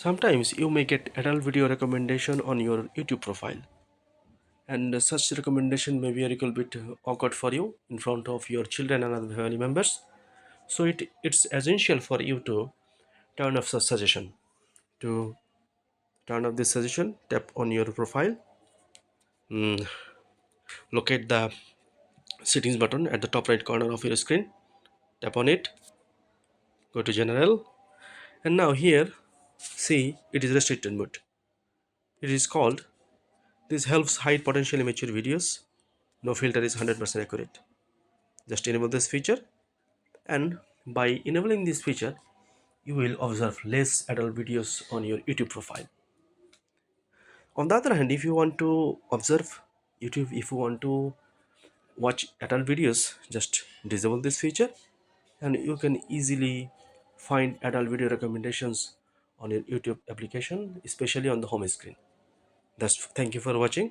Sometimes you may get adult video recommendation on your YouTube profile, and such recommendation may be a little bit awkward for you in front of your children and other family members. So it's essential for you to turn off such suggestion. To turn off this suggestion, tap on your profile, locate the settings button at the top right corner of your screen, tap on it, go to general, and now here see it is restricted mode. It is called this helps hide potentially immature videos. No filter is 100% accurate. Just enable this feature, and by enabling this feature you will observe less adult videos on your YouTube profile. On the other hand, if you want to observe YouTube, if you want to watch adult videos, just disable this feature and you can easily find adult video recommendations on your YouTube application, especially on the home screen. That's Thank you for watching.